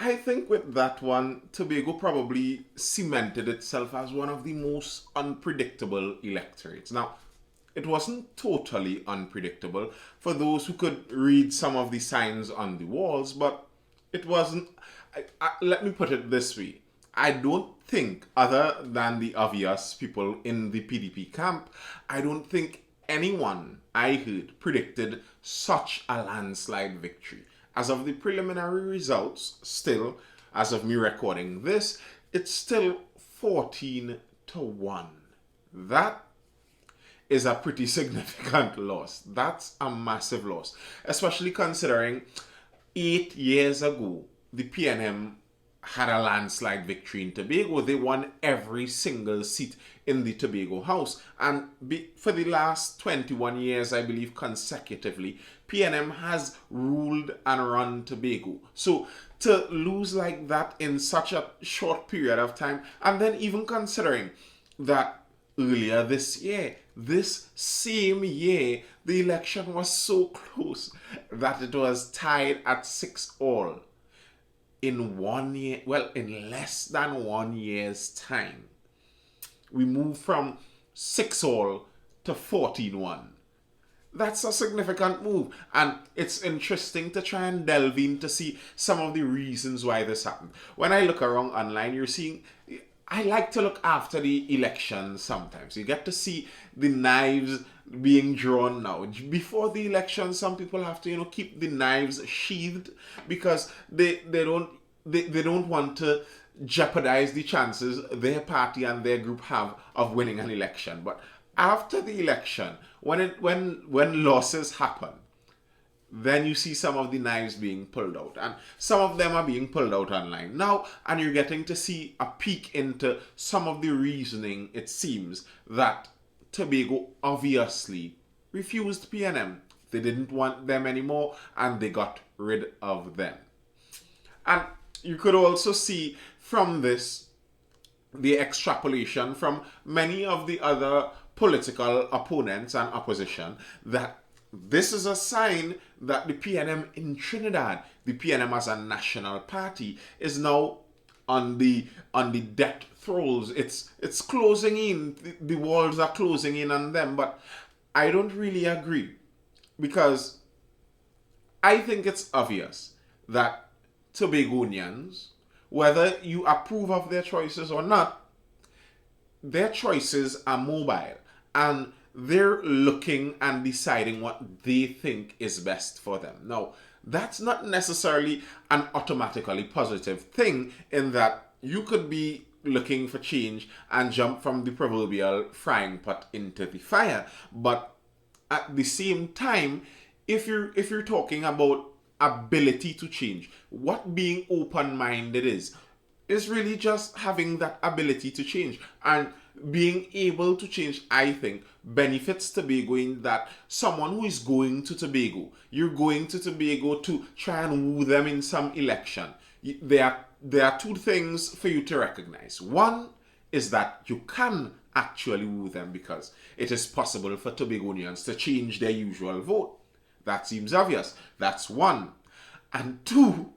I think with that one, Tobago probably cemented itself as one of the most unpredictable electorates. Now, it wasn't totally unpredictable for those who could read some of the signs on the walls, but it wasn't. Let me put it this way. I don't think, other than the obvious people in the PDP camp, I don't think anyone I heard predicted such a landslide victory. As of the preliminary results, still, as of me recording this, it's still 14 to 1. That is a pretty significant loss. That's a massive loss, especially considering 8 years ago, the PNM had a landslide victory in Tobago. They won every single seat in the Tobago House. And for the last 21 years, I believe, consecutively, PNM has ruled and run Tobago. So to lose like that in such a short period of time, and then even considering that earlier this same year, the election was so close that it was tied at 6-all in 1 year, well, in less than 1 year's time. We moved from 6-all to 14-1. That's a significant move. And it's interesting to try and delve in to see some of the reasons why this happened. When I look around online, you're seeing, I like to look after the election sometimes. You get to see the knives being drawn now. Before the election, some people have to, keep the knives sheathed because they don't want to jeopardize the chances their party and their group have of winning an election. But after the election, when losses happen, then you see some of the knives being pulled out. And some of them are being pulled out online now, and you're getting to see a peek into some of the reasoning, it seems, that Tobago obviously refused PNM. They didn't want them anymore, and they got rid of them. And you could also see from this the extrapolation from many of the other political opponents and opposition that this is a sign that the PNM in Trinidad, the PNM as a national party, is now on the death throes. It's closing in. The walls are closing in on them. But I don't really agree, because I think it's obvious that Tobagonians, whether you approve of their choices or not, their choices are mobile, and they're looking and deciding what they think is best for them. Now, that's not necessarily an automatically positive thing, in that you could be looking for change and jump from the proverbial frying pot into the fire. But at the same time, if you're talking about ability to change, what being open-minded is really just having that ability to change. And being able to change, I think, benefits Tobago in that someone who is going to Tobago, you're going to Tobago to try and woo them in some election. There are two things for you to recognize. One is that you can actually woo them, because it is possible for Tobagonians to change their usual vote. That seems obvious. That's one. And two,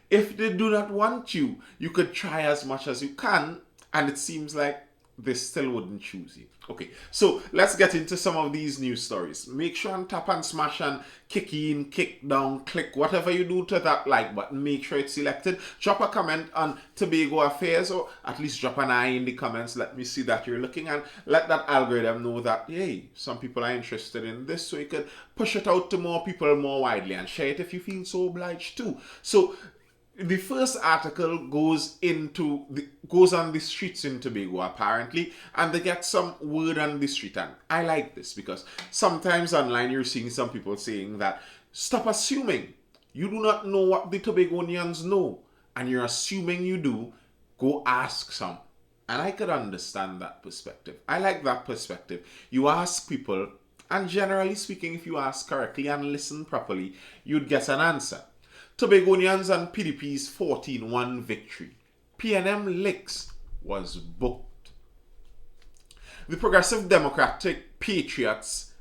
if they do not want you, you could try as much as you can, and it seems like they still wouldn't choose you. Okay, so let's get into some of these news stories. Make sure and tap and smash and kick in, kick down, click, whatever you do to that like button. Make sure it's selected. Drop a comment on Tobago Affairs, or at least drop an eye in the comments. Let me see that you're looking, and let that algorithm know that, hey, some people are interested in this, so you could push it out to more people more widely, and share it if you feel so obliged to. So the first article goes on the streets in Tobago, apparently, and they get some word on the street. And I like this, because sometimes online you're seeing some people saying that, stop assuming. You do not know what the Tobagonians know, and you're assuming you do. Go ask some. And I could understand that perspective. I like that perspective. You ask people, and generally speaking, if you ask correctly and listen properly, you'd get an answer. Tobagonians and PDP's 14-1 victory. PNM licks was booked. The Progressive Democratic Patriots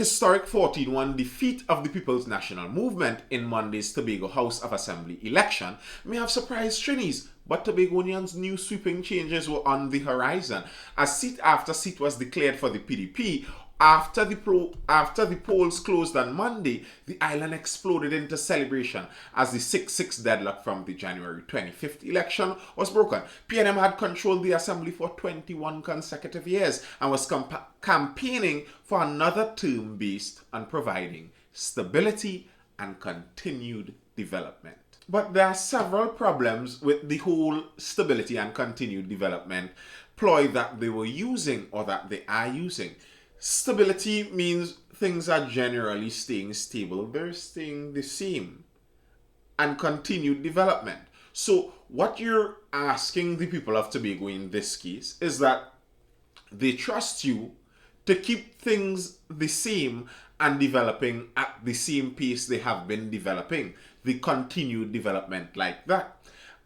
historic 14-1 defeat of the People's National Movement in Monday's Tobago House of Assembly election may have surprised Trinis, but Tobagonians' new sweeping changes were on the horizon, as seat after seat was declared for the PDP. After the polls closed on Monday, the island exploded into celebration as the 6-6 deadlock from the January 25th election was broken. PNM had controlled the assembly for 21 consecutive years and was campaigning for another term based on providing stability and continued development. But there are several problems with the whole stability and continued development ploy that they were using or that they are using. Stability means things are generally staying stable, they're staying the same. And continued development. So, what you're asking the people of Tobago in this case is that they trust you to keep things the same and developing at the same pace they have been developing. The continued development like that.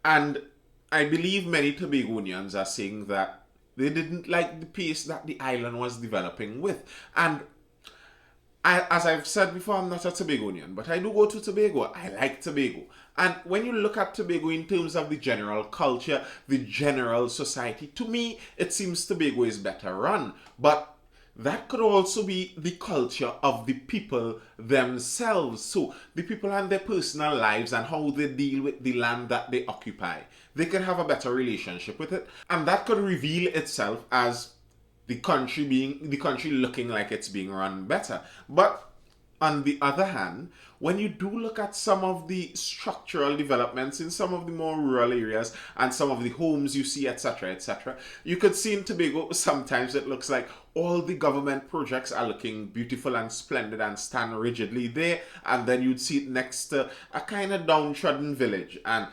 And I believe many Tobagonians are saying that they didn't like the pace that the island was developing with. And as I've said before, I'm not a Tobagonian, but I do go to Tobago. I like Tobago. And when you look at Tobago in terms of the general culture, the general society, to me, it seems Tobago is better run. But that could also be the culture of the people themselves. So the people and their personal lives and how they deal with the land that they occupy. They can have a better relationship with it. And that could reveal itself as the country looking like it's being run better. But on the other hand, when you do look at some of the structural developments in some of the more rural areas and some of the homes you see, etc., you could see in Tobago sometimes it looks like all the government projects are looking beautiful and splendid and stand rigidly there, and then you'd see it next to a kind of downtrodden village. And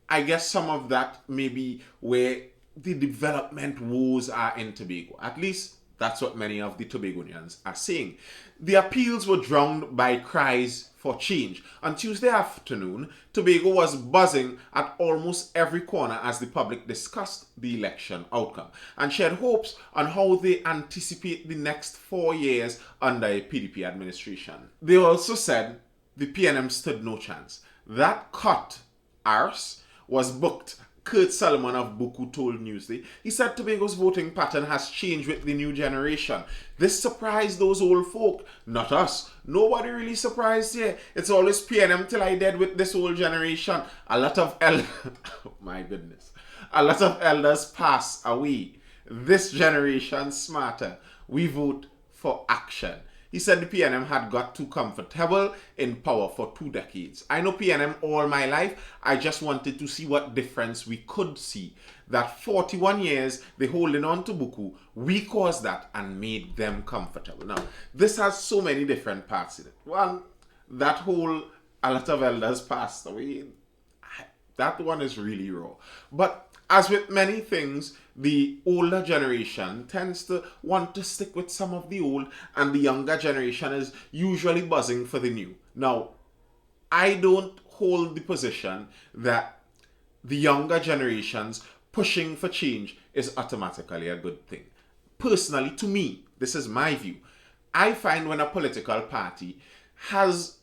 I guess some of that may be where the development woes are in Tobago. At least that's what many of the Tobagonians are saying. The appeals were drowned by cries for change. On Tuesday afternoon, Tobago was buzzing at almost every corner as the public discussed the election outcome and shared hopes on how they anticipate the next 4 years under a PDP administration. They also said the PNM stood no chance. That cut, ours, was booked. Kurt Solomon of Bago told Newsday. He said Tobago's voting pattern has changed with the new generation. This surprised those old folk, not us. Nobody really surprised here. It's always PNM till I dead with this old generation. A lot of oh my goodness. A lot of elders pass away. This generation smarter. We vote for action. He said the PNM had got too comfortable in power for 2 decades. I know PNM all my life. I just wanted to see what difference we could see. That 41 years they holding on to Bago, we caused that and made them comfortable. Now, this has so many different parts in it. One, that whole a lot of elders passed away, that one is really raw. But as with many things, the older generation tends to want to stick with some of the old, and the younger generation is usually buzzing for the new. Now, I don't hold the position that the younger generations pushing for change is automatically a good thing. Personally, to me, this is my view. I find when a political party has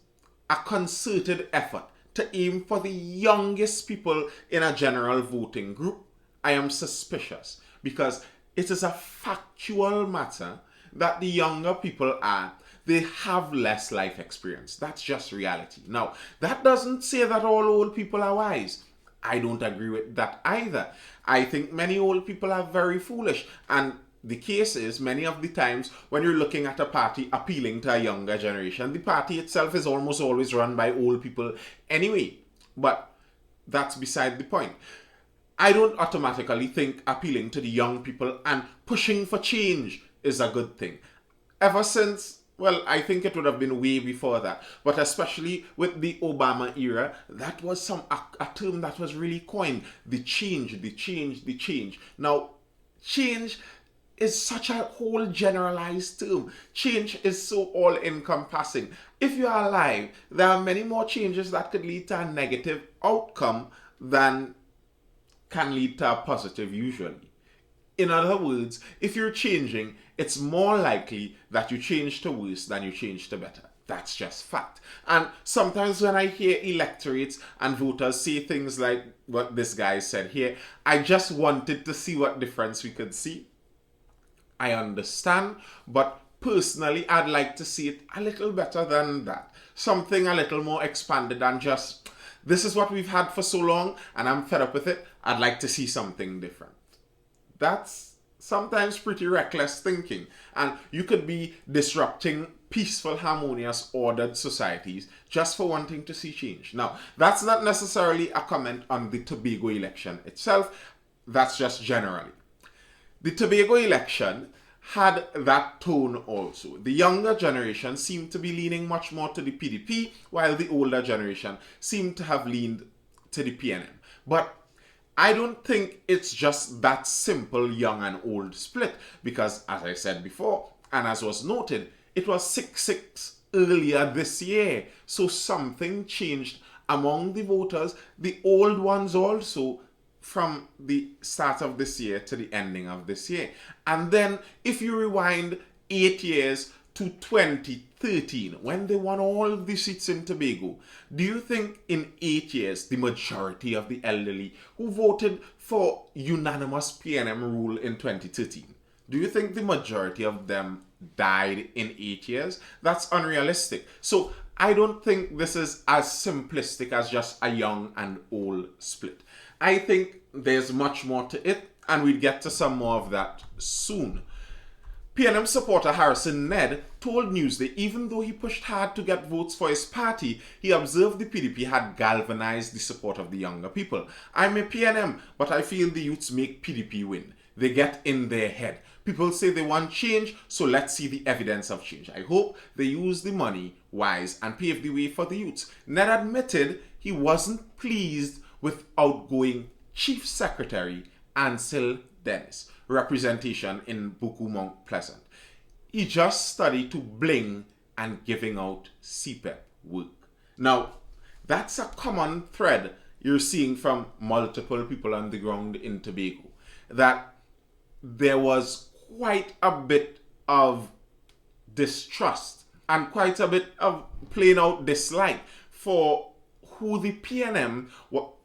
a concerted effort to aim for the youngest people in a general voting group, I am suspicious, because it is a factual matter that the younger people they have less life experience. That's just reality. Now, that doesn't say that all old people are wise. I don't agree with that either. I think many old people are very foolish, and the case is, many of the times when you're looking at a party appealing to a younger generation, the party itself is almost always run by old people anyway. But that's beside the point. I don't automatically think appealing to the young people and pushing for change is a good thing. Ever since, well, I think it would have been way before that, but especially with the Obama era, that was a term that was really coined. The change. Now, change is such a whole generalized term. Change is so all-encompassing. If you are alive, there are many more changes that could lead to a negative outcome than can lead to a positive usually. In other words, if you're changing, it's more likely that you change to worse than you change to better. That's just fact. And sometimes when I hear electorates and voters say things like what this guy said here, I just wanted to see what difference we could see. I understand, but personally, I'd like to see it a little better than that. Something a little more expanded than just, this is what we've had for so long and I'm fed up with it. I'd like to see something different. That's sometimes pretty reckless thinking. And you could be disrupting peaceful, harmonious, ordered societies just for wanting to see change. Now, that's not necessarily a comment on the Tobago election itself. That's just generally. The Tobago election had that tone also. The younger generation seemed to be leaning much more to the PDP, while the older generation seemed to have leaned to the PNM. But I don't think it's just that simple young and old split, because as I said before, and as was noted, it was 6-6 earlier this year. So something changed among the voters, the old ones also, from the start of this year to the ending of this year. And then if you rewind 8 years to 2013, when they won all of the seats in Tobago, do you think in 8 years the majority of the elderly who voted for unanimous PNM rule in 2013, do you think the majority of them died in 8 years? That's unrealistic. So I don't think this is as simplistic as just a young and old split. I think there's much more to it, and we'll get to some more of that soon. PNM supporter Harrison Ned told Newsday even though he pushed hard to get votes for his party, he observed the PDP had galvanized the support of the younger people. I'm a PNM, but I feel the youths make PDP win. They get in their head. People say they want change, so let's see the evidence of change. I hope they use the money wise and pave the way for the youths. Ned admitted he wasn't pleased with outgoing Chief Secretary Ansel Dennis representation in Buku Mount Pleasant. He just studied to bling and giving out CPEP work. Now, that's a common thread you're seeing from multiple people on the ground in Tobago, that there was quite a bit of distrust and quite a bit of plain out dislike for who the PNM,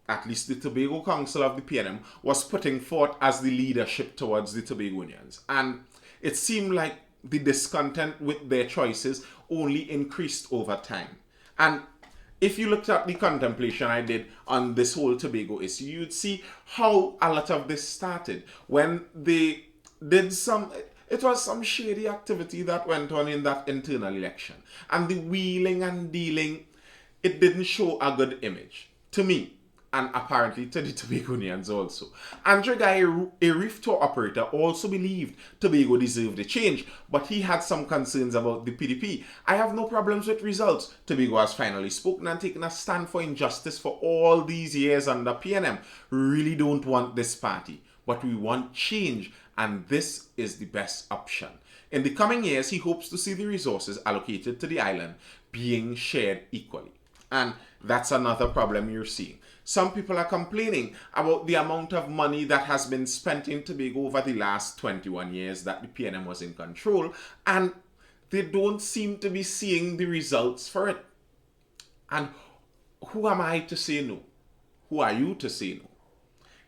at least the Tobago Council of the PNM, was putting forth as the leadership towards the Tobagonians. And it seemed like the discontent with their choices only increased over time. And if you looked at the contemplation I did on this whole Tobago issue, you'd see how a lot of this started when they did it was some shady activity that went on in that internal election. And the wheeling and dealing, it didn't show a good image to me, and apparently to the Tobagonians also. Andre Guy, a reef tour operator, also believed Tobago deserved a change, but he had some concerns about the PDP. I have no problems with results. Tobago has finally spoken and taken a stand for injustice for all these years under PNM. We really don't want this party, but we want change, and this is the best option. In the coming years, he hopes to see the resources allocated to the island being shared equally. And that's another problem you're seeing. Some people are complaining about the amount of money that has been spent in Tobago over the last 21 years that the PNM was in control, and they don't seem to be seeing the results for it. And who am I to say no? Who are you to say no?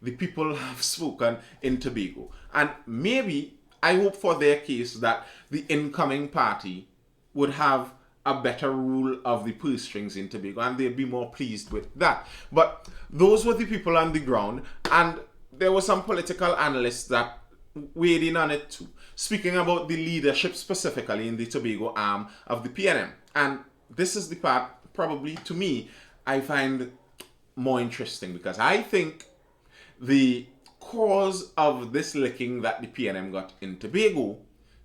The people have spoken in Tobago. And maybe, I hope for their case that the incoming party would have a better rule of the purse strings in Tobago, and they'd be more pleased with that. But those were the people on the ground, and there were some political analysts that weighed in on it too, speaking about the leadership specifically in the Tobago arm of the PNM. And this is the part, probably to me, I find more interesting, because I think the cause of this licking that the PNM got in Tobago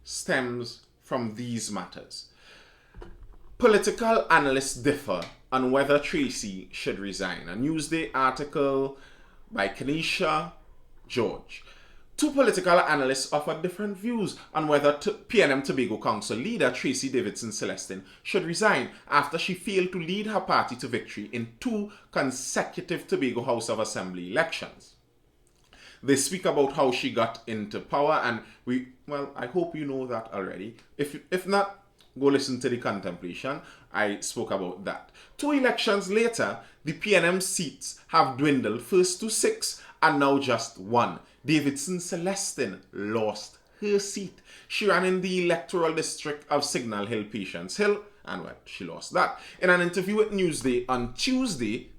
stems from these matters. Political analysts differ on whether Tracy should resign. A Newsday article by Kenesha George. Two political analysts offer different views on whether PNM Tobago Council leader Tracy Davidson Celestin should resign after she failed to lead her party to victory in 2 consecutive Tobago House of Assembly elections. They speak about how she got into power, and I hope you know that already. If not, go listen to the contemplation. I spoke about that. 2 elections later, the PNM seats have dwindled first to 6 and now just 1. Davidson Celestin lost her seat. She ran in the electoral district of Signal Hill, Patience Hill, and she lost that. In an interview with Newsday on Tuesday,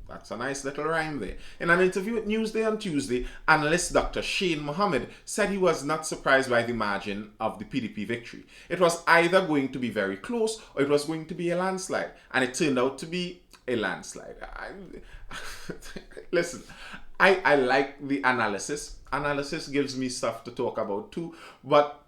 that's a nice little rhyme there. In an interview with Newsday on Tuesday, analyst Dr. Shane Mohammed said he was not surprised by the margin of the PDP victory. It was either going to be very close or it was going to be a landslide. And it turned out to be a landslide. Listen, I like the analysis. Analysis gives me stuff to talk about too. But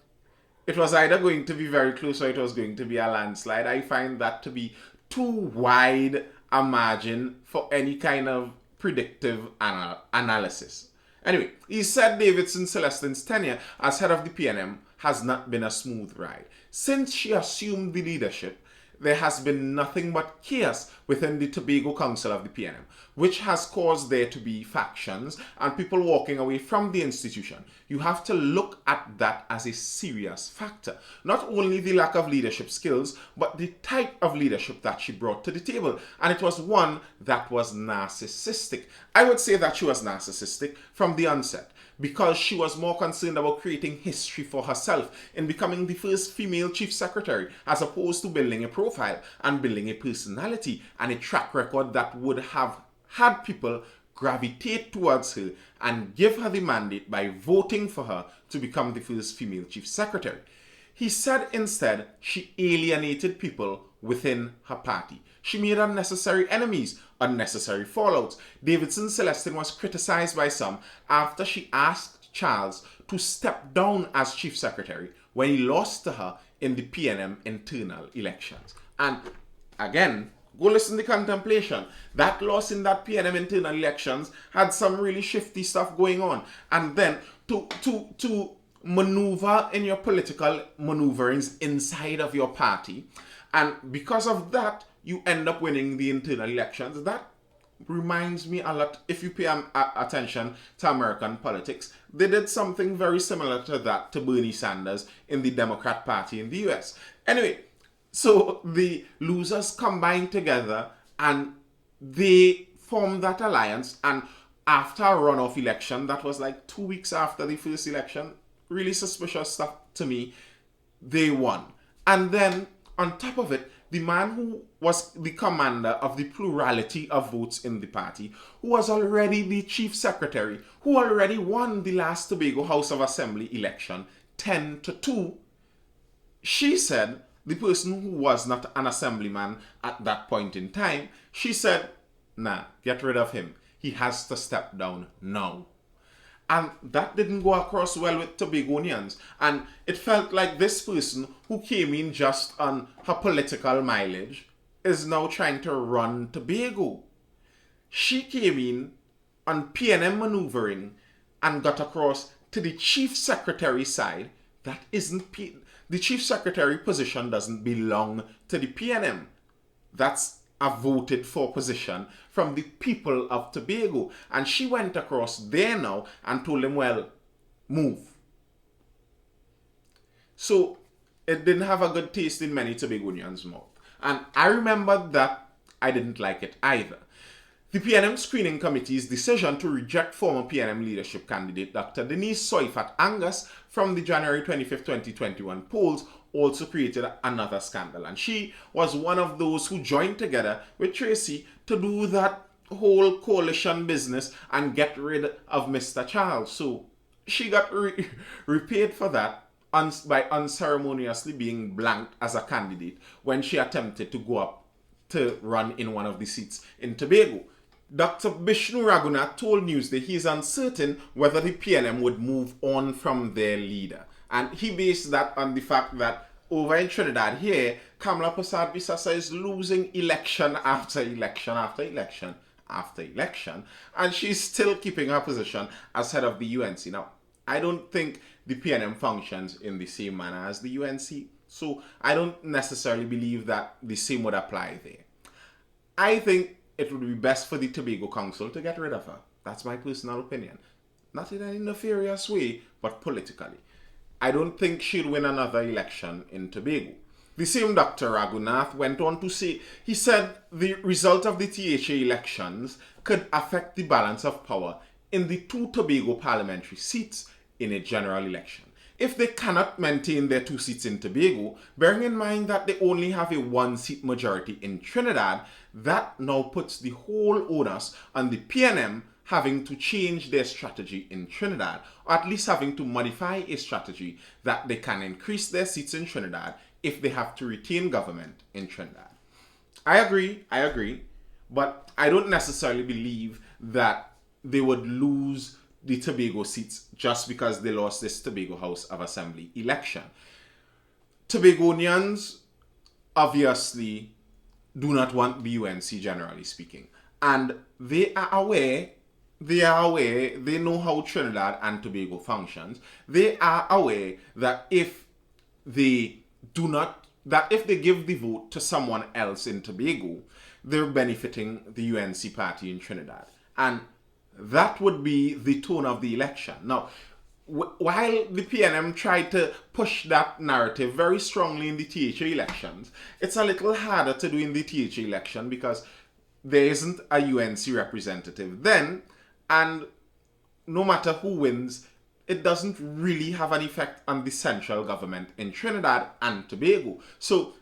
it was either going to be very close or it was going to be a landslide. I find that to be too wide a margin for any kind of predictive analysis. Anyway, he said Davidson Celestin's tenure as head of the PNM has not been a smooth ride. Since she assumed the leadership, there has been nothing but chaos within the Tobago Council of the PNM, which has caused there to be factions and people walking away from the institution. You have to look at that as a serious factor. Not only the lack of leadership skills, but the type of leadership that she brought to the table. And it was one that was narcissistic. I would say that she was narcissistic from the onset, because she was more concerned about creating history for herself in becoming the first female chief secretary, as opposed to building a profile and building a personality and a track record that would have had people gravitate towards her and give her the mandate by voting for her to become the first female chief secretary. He said instead she alienated people within her party. She made unnecessary enemies, unnecessary fallouts. Davidson Celestin was criticized by some after she asked Charles to step down as chief secretary when he lost to her in the PNM internal elections. And again, go listen to contemplation. That loss in that PNM internal elections had some really shifty stuff going on. And then to maneuver in your political maneuverings inside of your party, and because of that, you end up winning the internal elections. That reminds me a lot, if you pay attention to American politics, they did something very similar to that to Bernie Sanders in the Democrat Party in the US. Anyway, so the losers combined together and they formed that alliance, and after a runoff election, that was like 2 weeks after the first election, really suspicious stuff to me, they won. And then on top of it, the man who was the commander of the plurality of votes in the party, who was already the chief secretary, who already won the last Tobago House of Assembly election 10-2, she said, the person who was not an assemblyman at that point in time, she said, nah, get rid of him. He has to step down now. And that didn't go across well with Tobagonians. And it felt like this person who came in just on her political mileage is now trying to run Tobago. She came in on PNM maneuvering and got across to the chief secretary side. That isn't the chief secretary position doesn't belong to the PNM. That's a voted for position from the people of Tobago. And she went across there now and told him, well, move. So it didn't have a good taste in many Tobagonians' mouth. And I remember that I didn't like it either. The PNM Screening Committee's decision to reject former PNM leadership candidate Dr. Denise Soifat Angus from the January 25, 2021 polls also created another scandal. And she was one of those who joined together with Tracy to do that whole coalition business and get rid of Mr. Charles. So she got repaid for that by unceremoniously being blanked as a candidate when she attempted to go up to run in one of the seats in Tobago. Dr. Bishnu Raghunath told Newsday he is uncertain whether the PNM would move on from their leader. And he based that on the fact that over in Trinidad here, Kamala Persad-Bissassa is losing election after election after election after election, and she's still keeping her position as head of the UNC. Now, I don't think the PNM functions in the same manner as the UNC, so I don't necessarily believe that the same would apply there. I think it would be best for the Tobago Council to get rid of her. That's my personal opinion. not in any nefarious way, but politically. I don't think she'll win another election in Tobago. The same Dr. Raghunath went on to say, he said the result of the THA elections could affect the balance of power in the 2 Tobago parliamentary seats in a general election. If they cannot maintain their 2 seats in Tobago, bearing in mind that they only have a 1-seat majority in Trinidad, that now puts the whole onus on the PNM having to change their strategy in Trinidad, or at least having to modify a strategy that they can increase their seats in Trinidad if they have to retain government in Trinidad. I agree, but I don't necessarily believe that they would lose the Tobago seats just because they lost this Tobago House of Assembly election. Tobagonians obviously do not want BUNC, generally speaking, and they know how Trinidad and Tobago functions. They are aware that if they give the vote to someone else in Tobago, they're benefiting the UNC party in Trinidad. And that would be the tone of the election. Now, while the PNM tried to push that narrative very strongly in the THA elections, it's a little harder to do in the THA election because there isn't a UNC representative then, and no matter who wins, it doesn't really have an effect on the central government in Trinidad and Tobago. So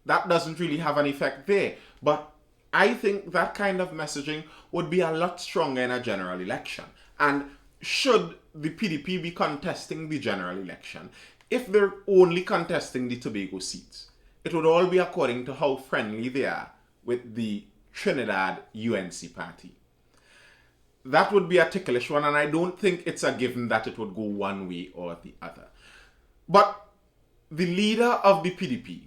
that doesn't really have an effect there. But I think that kind of messaging would be a lot stronger in a general election. And should the PDP be contesting the general election, if they're only contesting the Tobago seats, it would all be according to how friendly they are with the Trinidad UNC party. That would be a ticklish one, and I don't think it's a given that it would go one way or the other. But the leader of the PDP,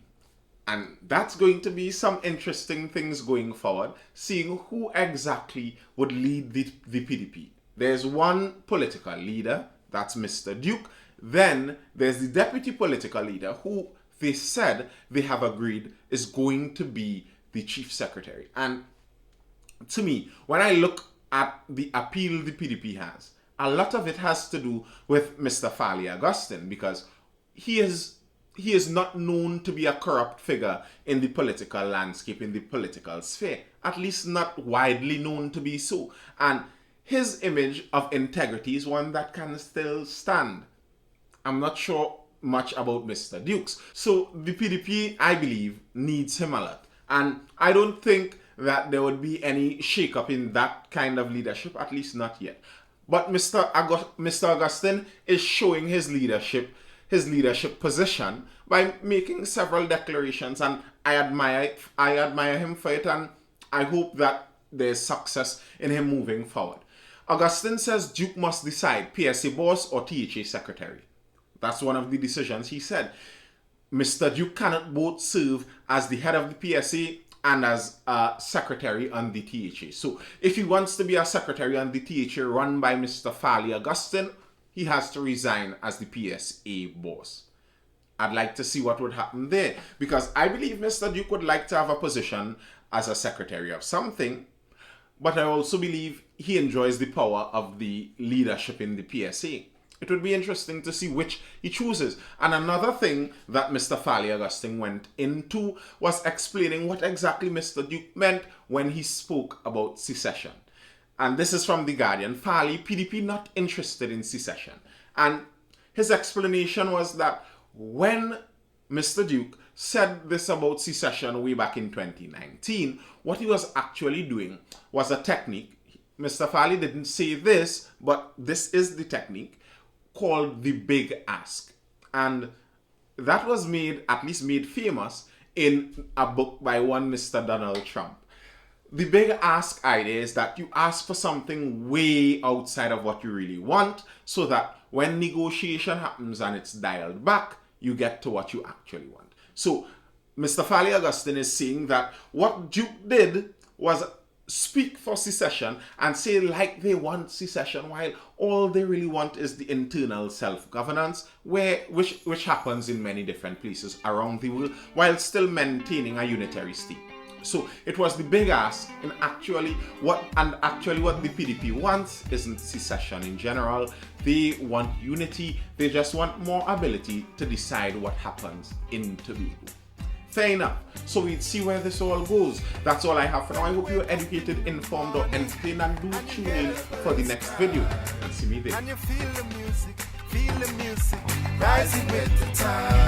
and that's going to be some interesting things going forward, seeing who exactly would lead the PDP. There's one political leader, that's Mr. Duke. Then there's the deputy political leader who they said they have agreed is going to be the chief secretary. And to me, when I look at the appeal the PDP has, a lot of it has to do with Mr. Fali Augustine, because he is not known to be a corrupt figure in the political landscape, in the political sphere, at least not widely known to be so. And his image of integrity is one that can still stand. I'm not sure much about Mr. Dukes. So the PDP, I believe, needs him a lot. And I don't think that there would be any shake-up in that kind of leadership, at least not yet. But Mr. Augustine is showing his leadership position by making several declarations, and I admire him for it, and I hope that there's success in him moving forward. Augustine says Duke must decide PSA boss or THA secretary. That's one of the decisions he said. Mr. Duke cannot both serve as the head of the PSA and as a secretary on the THA. So if he wants to be a secretary on the THA run by Mr. Fali Augustine, he has to resign as the PSA boss. I'd like to see what would happen there, because I believe Mr. Duke would like to have a position as a secretary of something, but I also believe he enjoys the power of the leadership in the PSA. It would be interesting to see which he chooses. And another thing that Mr. Fali Augustine went into was explaining what exactly Mr. Duke meant when he spoke about secession. And this is from The Guardian. Fali, PDP not interested in secession. And his explanation was that when Mr. Duke said this about secession way back in 2019, what he was actually doing was a technique. Mr. Fali didn't say this, but this is the technique called the big ask. And that was made famous in a book by one Mr. Donald Trump. The big ask idea is that you ask for something way outside of what you really want, so that when negotiation happens and it's dialed back, you get to what you actually want. So Mr. Fali Augustine is saying that what Duke did was speak for secession and say like they want secession, while all they really want is the internal self-governance, which happens in many different places around the world, while still maintaining a unitary state. So it was the big ask, and actually what the PDP wants isn't secession in general. They want unity. They just want more ability to decide what happens in Tobago. Fair enough. So we'll see where this all goes. That's all I have for now. I hope you're educated, informed, or entertained, and do tune in for the next video. And see me there. And you feel the music, rising with the time.